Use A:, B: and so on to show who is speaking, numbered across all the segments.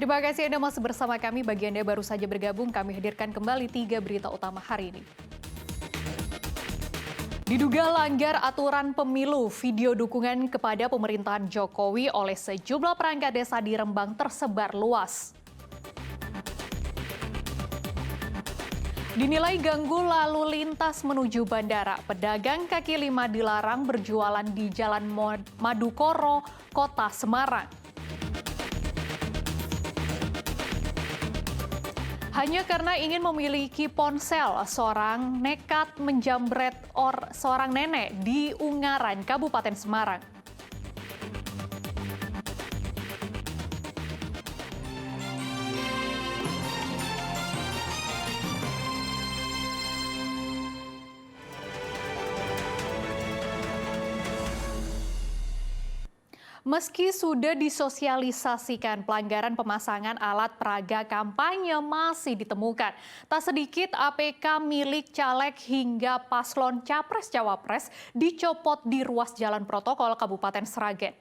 A: Terima kasih Anda masih bersama kami. Bagi Anda baru saja bergabung, kami hadirkan kembali 3 berita utama hari ini. Diduga langgar aturan pemilu, video dukungan kepada pemerintahan Jokowi oleh sejumlah perangkat desa di Rembang tersebar luas. Dinilai ganggu lalu lintas menuju bandara, pedagang kaki lima dilarang berjualan di Jalan Madukoro, Kota Semarang. Hanya karena ingin memiliki ponsel, seorang nekat menjamret seorang nenek di Ungaran, Kabupaten Semarang. Meski sudah disosialisasikan, pelanggaran pemasangan alat peraga kampanye masih ditemukan. Tak sedikit APK milik caleg hingga paslon Capres-Cawapres dicopot di ruas jalan protokol Kabupaten Sragen.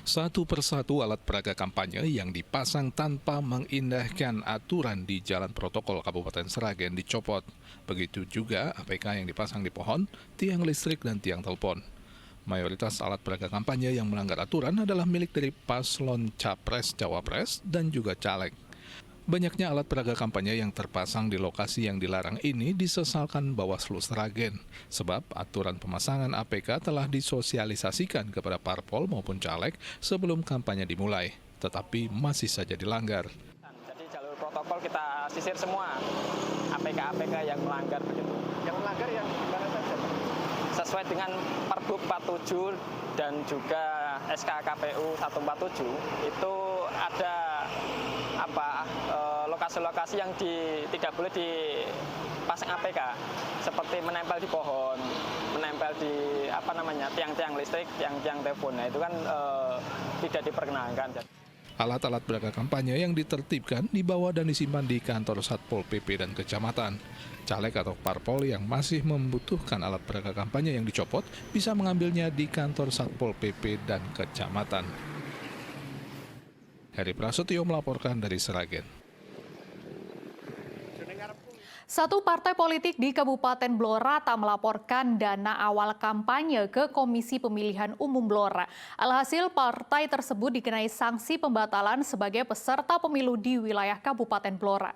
B: Satu persatu alat peraga kampanye yang dipasang tanpa mengindahkan aturan di Jalan Protokol Kabupaten Sragen dicopot. Begitu juga APK yang dipasang di pohon, tiang listrik, dan tiang telepon. Mayoritas alat peraga kampanye yang melanggar aturan adalah milik dari paslon Capres-Cawapres dan juga caleg. Banyaknya alat peraga kampanye yang terpasang di lokasi yang dilarang ini disesalkan Bawaslu Sragen, sebab aturan pemasangan APK telah disosialisasikan kepada parpol maupun caleg sebelum kampanye dimulai, tetapi masih saja dilanggar.
C: Jadi jalur protokol kita sisir semua, APK-APK yang melanggar begitu. Yang melanggar yang mana saja? Sesuai dengan Pergub 47 dan juga SK KPU 147 itu ada lokasi-lokasi yang tidak boleh dipasang APK, seperti menempel di pohon, menempel di tiang-tiang listrik, tiang-tiang telepon. Nah, itu kan tidak diperkenankan.
B: Alat-alat peraga kampanye yang ditertibkan dibawa dan disimpan di kantor Satpol PP dan Kecamatan. Caleg atau parpol yang masih membutuhkan alat peraga kampanye yang dicopot bisa mengambilnya di kantor Satpol PP dan Kecamatan. Heri Prasetyo melaporkan dari Sragen.
A: Satu partai politik di Kabupaten Blora tak melaporkan dana awal kampanye ke Komisi Pemilihan Umum Blora. Alhasil partai tersebut dikenai sanksi pembatalan sebagai peserta pemilu di wilayah Kabupaten Blora.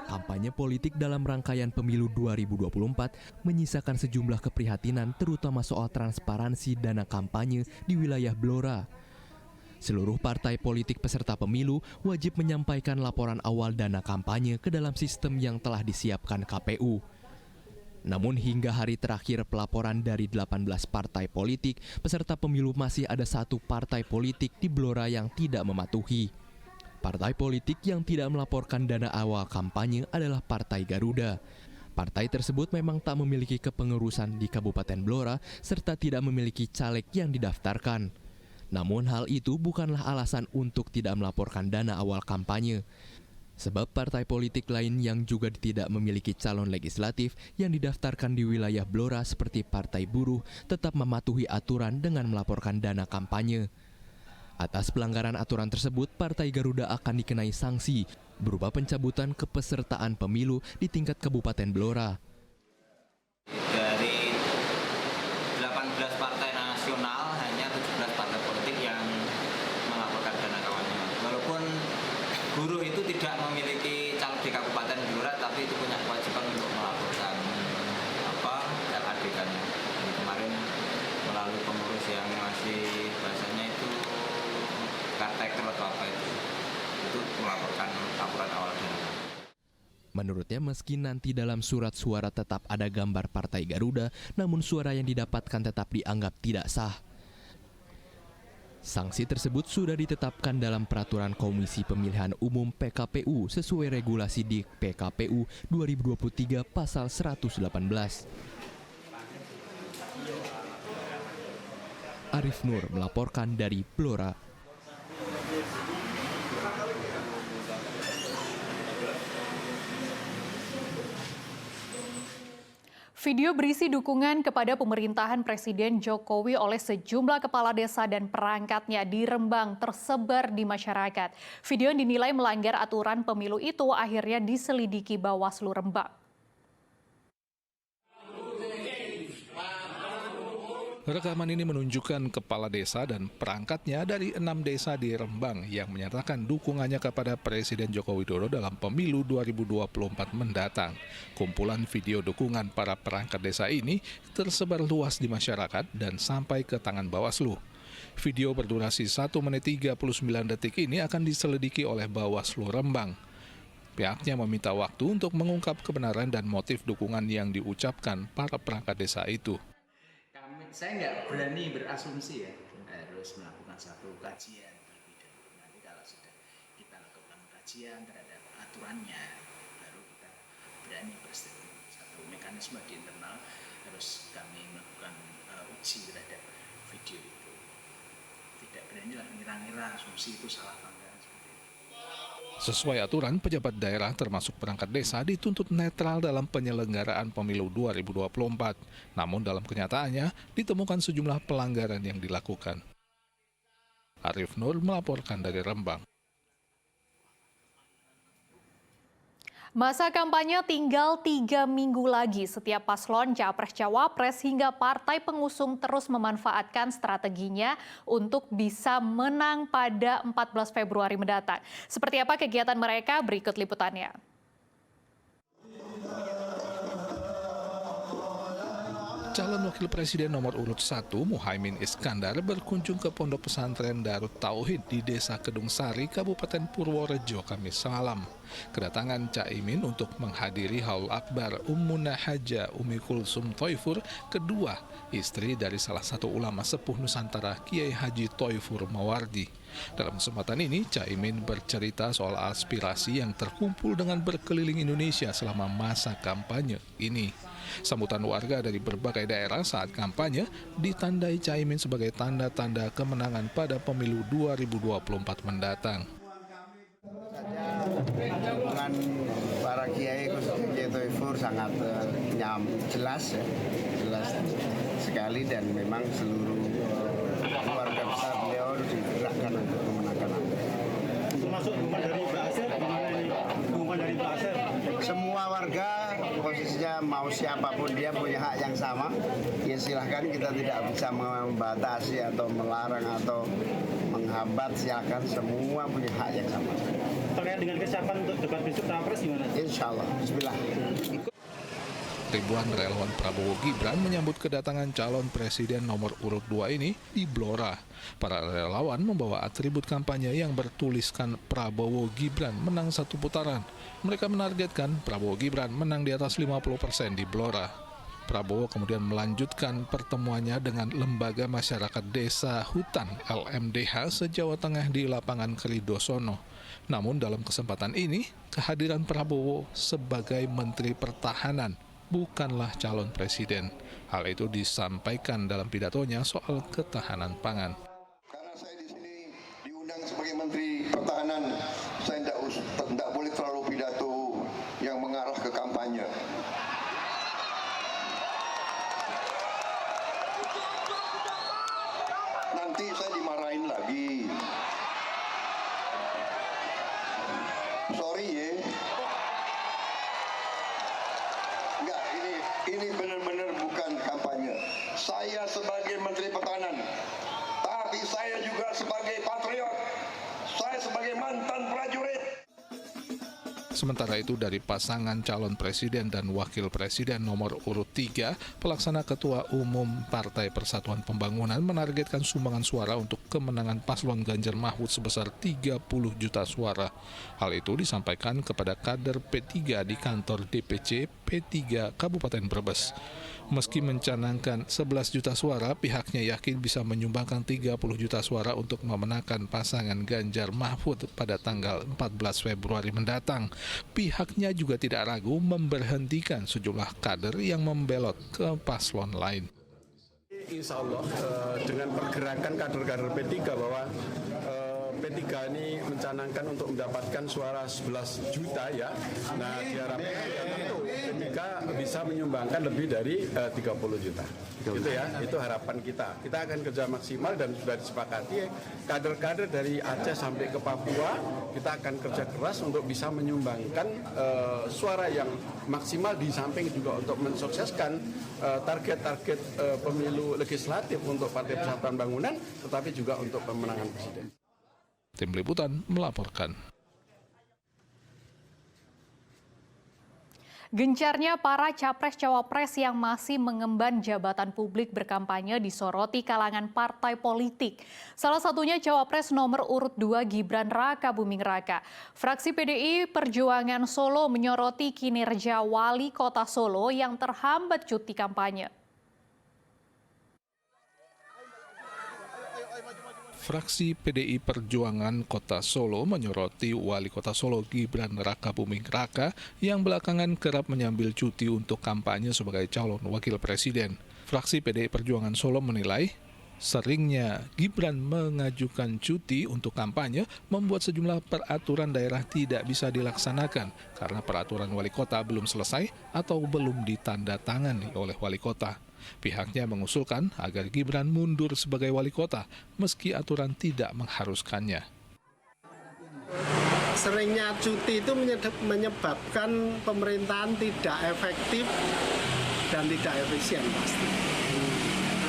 D: Kampanye politik dalam rangkaian pemilu 2024 menyisakan sejumlah keprihatinan terutama soal transparansi dana kampanye di wilayah Blora. Seluruh partai politik peserta pemilu wajib menyampaikan laporan awal dana kampanye ke dalam sistem yang telah disiapkan KPU. Namun hingga hari terakhir pelaporan dari 18 partai politik, peserta pemilu masih ada satu partai politik di Blora yang tidak mematuhi. Partai politik yang tidak melaporkan dana awal kampanye adalah Partai Garuda. Partai tersebut memang tak memiliki kepengurusan di Kabupaten Blora serta tidak memiliki caleg yang didaftarkan. Namun hal itu bukanlah alasan untuk tidak melaporkan dana awal kampanye. Sebab partai politik lain yang juga tidak memiliki calon legislatif yang didaftarkan di wilayah Blora seperti Partai Buruh tetap mematuhi aturan dengan melaporkan dana kampanye. Atas pelanggaran aturan tersebut, Partai Garuda akan dikenai sanksi berupa pencabutan kepesertaan pemilu di tingkat Kabupaten Blora.
E: Dari 18 partai nasional, hanya 17 partai politik yang melaporkan dana kampanye. Walaupun buruh itu tidak memiliki caleg di Kabupaten Blora, tapi itu punya kewajiban untuk melaporkan LADK-nya. Kemarin melalui pengurus yang masih bahasanya itu karteker atau apa itu melaporkan laporan awal dana.
D: Menurutnya meski nanti dalam surat suara tetap ada gambar Partai Garuda, namun suara yang didapatkan tetap dianggap tidak sah. Sanksi tersebut sudah ditetapkan dalam Peraturan Komisi Pemilihan Umum PKPU sesuai regulasi di PKPU 2023 pasal 118. Arif Nur melaporkan dari Blora.
A: Video berisi dukungan kepada pemerintahan Presiden Jokowi oleh sejumlah kepala desa dan perangkatnya di Rembang tersebar di masyarakat. Video yang dinilai melanggar aturan pemilu itu akhirnya diselidiki Bawaslu Rembang.
B: Rekaman ini menunjukkan kepala desa dan perangkatnya dari 6 desa di Rembang yang menyatakan dukungannya kepada Presiden Joko Widodo dalam pemilu 2024 mendatang. Kumpulan video dukungan para perangkat desa ini tersebar luas di masyarakat dan sampai ke tangan Bawaslu. Video berdurasi 1 menit 39 detik ini akan diselidiki oleh Bawaslu Rembang. Pihaknya meminta waktu untuk mengungkap kebenaran dan motif dukungan yang diucapkan para perangkat desa itu.
F: Saya nggak berani berasumsi ya, harus melakukan satu kajian terlebih dahulu. Nanti kalau sudah kita lakukan kajian terhadap aturannya, baru kita berani berstatement. Satu mekanisme di internal harus kami melakukan uji terhadap video itu. Tidak berani lah ngira-ngira asumsi itu salah apa enggak.
B: Sesuai aturan, pejabat daerah termasuk perangkat desa dituntut netral dalam penyelenggaraan pemilu 2024. Namun dalam kenyataannya, ditemukan sejumlah pelanggaran yang dilakukan. Arif Nur melaporkan dari Rembang.
A: Masa kampanye tinggal 3 minggu lagi. Setiap paslon, capres-cawapres hingga partai pengusung terus memanfaatkan strateginya untuk bisa menang pada 14 Februari mendatang. Seperti apa kegiatan mereka? Berikut liputannya.
B: Calon Wakil Presiden nomor urut 1, Muhaimin Iskandar, berkunjung ke Pondok Pesantren Darut Tauhid di Desa Kedung Sari, Kabupaten Purworejo, Kamis malam. Kedatangan Caimin untuk menghadiri Haul Akbar Ummuna Haja Umi Kulsum Thoifur, kedua istri dari salah satu ulama sepuh Nusantara, Kiai Haji Thoifur Mawardi. Dalam kesempatan ini, Caimin bercerita soal aspirasi yang terkumpul dengan berkeliling Indonesia selama masa kampanye ini. Sambutan warga dari berbagai daerah saat kampanye ditandai Caimin sebagai tanda-tanda kemenangan pada pemilu 2024 mendatang.
G: Dukungan para kiai khususnya Kiai Thoifur sangat jelas sekali, dan memang seluruh keluarga besar beliau digerakkan untuk memenangkan.
H: Termasuk dukungan dari Mbak Asep, dukungan dari Mbak Asep.
G: Semua warga posisinya mau siapapun dia punya hak yang sama. Ya silahkan, kita tidak bisa membatasi atau melarang atau menghambat, silakan, semua punya hak yang sama.
H: Terkait dengan kesiapan untuk debat besok Cawapres gimana?
G: Insya Allah, bismillah.
B: Ribuan relawan Prabowo Gibran menyambut kedatangan calon presiden nomor urut 2 ini di Blora. Para relawan membawa atribut kampanye yang bertuliskan Prabowo Gibran menang 1 putaran. Mereka menargetkan Prabowo Gibran menang di atas 50% di Blora. Prabowo kemudian melanjutkan pertemuannya dengan Lembaga Masyarakat Desa Hutan LMDH se-Jawa Tengah di lapangan Kelidosono. Namun dalam kesempatan ini, kehadiran Prabowo sebagai Menteri Pertahanan bukanlah calon presiden. Hal itu disampaikan dalam pidatonya soal ketahanan pangan.
I: Karena saya di sini diundang sebagai Menteri Pertahanan, saya tidak boleh terlalu pidato yang mengarah ke kampanye. Nanti saya dimarahin lagi. Sorry ya. Enggak, ini benar-benar bukan kampanye. Saya sebagai Menteri Pertahanan, tapi saya juga sebagai patriot. Saya sebagai mantan prajurit.
B: Sementara itu dari pasangan calon presiden dan wakil presiden nomor urut 3, pelaksana Ketua Umum Partai Persatuan Pembangunan menargetkan sumbangan suara untuk kemenangan paslon Ganjar Mahfud sebesar 30 juta suara. Hal itu disampaikan kepada kader P3 di kantor DPC P3 Kabupaten Brebes. Meski mencanangkan 11 juta suara, pihaknya yakin bisa menyumbangkan 30 juta suara untuk memenangkan pasangan Ganjar Mahfud pada tanggal 14 Februari mendatang. Pihaknya juga tidak ragu memberhentikan sejumlah kader yang membelot ke paslon lain.
J: Insya Allah dengan pergerakan kader-kader P3 bahwa P3 ini mencanangkan untuk mendapatkan suara 11 juta ya. Nah, diharapkan itu P3 bisa menyumbangkan lebih dari 30 juta. Gitu ya, itu harapan kita. Kita akan kerja maksimal dan sudah disepakati kader-kader dari Aceh sampai ke Papua, kita akan kerja keras untuk bisa menyumbangkan suara yang maksimal, di samping juga untuk mensukseskan target-target pemilu legislatif untuk Partai Persatuan Bangunan, tetapi juga untuk pemenangan presiden.
B: Tim Liputan melaporkan.
A: Gencarnya para capres-cawapres yang masih mengemban jabatan publik berkampanye disoroti kalangan partai politik. Salah satunya cawapres nomor urut 2 Gibran Raka Buming Raka. Fraksi PDI Perjuangan Solo menyoroti kinerja Wali Kota Solo yang terhambat cuti kampanye.
B: Fraksi PDI Perjuangan Kota Solo menyoroti Wali Kota Solo Gibran Raka Buming Raka yang belakangan kerap menyambil cuti untuk kampanye sebagai calon wakil presiden. Fraksi PDI Perjuangan Solo menilai seringnya Gibran mengajukan cuti untuk kampanye membuat sejumlah peraturan daerah tidak bisa dilaksanakan karena peraturan wali kota belum selesai atau belum ditandatangani oleh wali kota. Pihaknya mengusulkan agar Gibran mundur sebagai wali kota meski aturan tidak mengharuskannya.
K: Seringnya cuti itu menyebabkan pemerintahan tidak efektif dan tidak efisien pasti.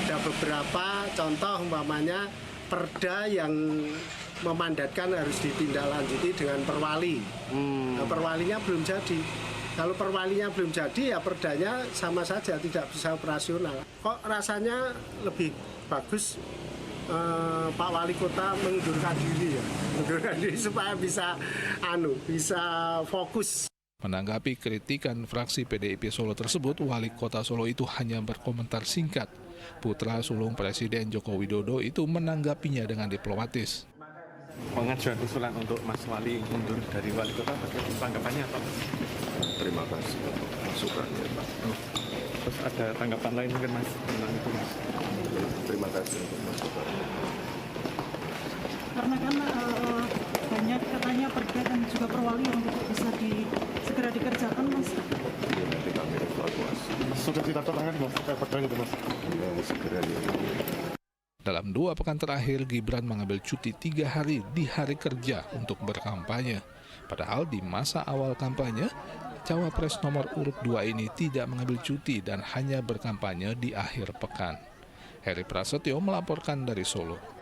K: Ada beberapa contoh umpamanya perda yang memandatkan harus ditindaklanjuti dengan perwali. Nah, perwalinya belum jadi. Kalau perwalinya belum jadi, ya perdanya sama saja tidak bisa operasional. Kok rasanya lebih bagus Pak Wali Kota mengundurkan diri ya, mengundurkan diri supaya bisa fokus.
B: Menanggapi kritikan fraksi PDIP Solo tersebut, Wali Kota Solo itu hanya berkomentar singkat. Putra sulung Presiden Joko Widodo itu menanggapinya dengan diplomatis.
L: Pengajuan usulan untuk Mas Wali mundur dari wali kota, tanggapannya apa?
I: Terima kasih untuk masukannya, Pak.
L: Terus ada tanggapan lain mungkin Mas tentang itu, Mas?
I: Terima kasih untuk masukannya.
M: Karena kan banyak katanya perda dan juga perwali yang bisa segera dikerjakan, Mas.
I: Ya, nanti kami evaluasi.
L: Sudah ditandatangani Mas, perda itu, Mas?
I: Ya, segera ya.
B: Dalam 2 pekan terakhir, Gibran mengambil cuti 3 hari di hari kerja untuk berkampanye. Padahal di masa awal kampanye, cawapres nomor urut 2 ini tidak mengambil cuti dan hanya berkampanye di akhir pekan. Heri Prasetyo melaporkan dari Solo.